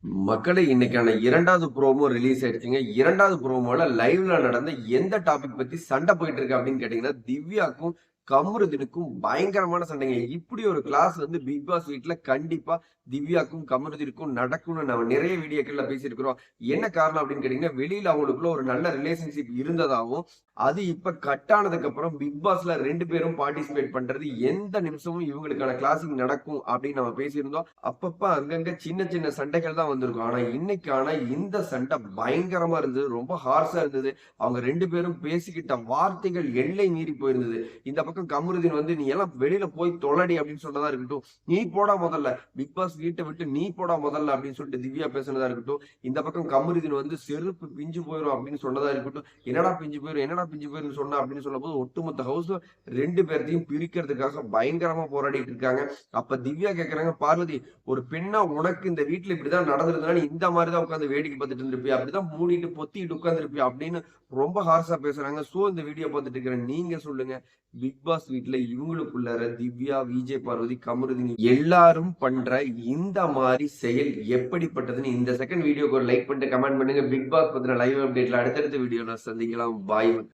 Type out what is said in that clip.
மக்களே இன்னைக்கான 2வது ப்ரோமோ ரிலீஸ் ஆயிடுச்சுங்க. 2வது ப்ரோமோல லைவ்ல நடந்த எந்த டாபிக் பத்தி சண்டை போயிட்டு இருக்கு அப்படின்னு கேட்டீங்கன்னா, திவ்யாக்கும், கமருதீனுக்கும் பயங்கரமான சண்டைங்க. இப்படி ஒரு கிளாஸ் வந்து பிக் பாஸ் வீட்ல கண்டிப்பா திவ்யாக்கும், கமருதீனுக்கும் நடக்கும்னு நம்ம நிறைய வீடியோக்கள்ல பேசியிருக்கிறோம். என்ன காரணம் அப்படின்னு கேட்டீங்கன்னா, வெளியில அவங்களுக்குள்ள ஒரு நல்ல ரிலேஷன்ஷிப் இருந்ததாவும், அது இப்ப கட் ஆனதுக்கு அப்புறம் பிக் பாஸ்ல 2 பேரும் பார்ட்டிசிபேட் பண்றது எந்த நிமிஷமும் இவங்களுக்கான கிளாசிங் நடக்கும் அப்படின்னு நம்ம பேசியிருந்தோம். அப்பப்ப அங்கங்க சின்ன சின்ன சண்டைகள் தான் வந்திருக்கும். ஆனா இன்னைக்கான இந்த சண்டை பயங்கரமா இருந்தது. ரொம்ப ஹார்ஷா இருந்தது. அவங்க 2 பேரும் பேசிக்கிட்ட வார்த்தைகள் எல்லை மீறி போயிருந்தது. இந்த பக்கம் கமருதீன் வந்து நீ எல்லாம் வெளியில போய் தொலைடி அப்படின்னு சொன்னதா இருக்கட்டும். நீ போடா முதல்ல. பிக் பாஸ் வீட்டை விட்டு நீ போடா முதல்ல அப்படின்னு சொல்லிட்டு திவ்யா பேசுனதா இருக்கட்டும். இந்த பக்கம் கமருதீன் வந்து செருப்பு பிஞ்சு போயிரும் அப்படின்னு சொன்னதா இருக்கட்டும். என்னடா பிஞ்சு போயிரும், என்னடா பிஞ்சு போயிருன்னு சொன்னா அப்படின்னு சொல்லும்போது ஒட்டுமொத்த ஹவுஸ் 2 பேர்த்தையும் பிரிக்கிறதுக்காக பயங்கரமா போராடிட்டு இருக்காங்க. அப்ப திவ்யா கேக்குறாங்க, பார்வதி ஒரு பெண்ணா உனக்கு இந்த வீட்டுல இப்படிதான் நடந்திருந்தா நீ இந்த மாதிரிதான் உட்காந்து வேடிக்கை பார்த்துட்டு இருந்திருப்பியா, அப்படிதான் மூடிட்டு பொத்திட்டு உட்கார்ந்து இருப்பியா அப்படின்னு ரொம்ப ஹார்ஷா பேசுறாங்க. சோ இந்த வீடியோ பார்த்துட்டு இருக்கிற நீங்க சொல்லுங்க, பிக் பாஸ் வீட்ல இவங்களுக்குள்ளார திவ்யா, விஜய் பார்வதி, கமருதீன் எல்லாரும் பண்ற இந்த மாதிரி செயல் எப்படிப்பட்டதுன்னு இந்த செகண்ட் வீடியோக்கு ஒரு லைக் பண்ணிட்டு கமெண்ட் பண்ணுங்க. பிக் பாஸ் பத்தின லைவ் அப்டேட்ல அடுத்தடுத்த வீடியோல சந்திக்கலாம். பாய்.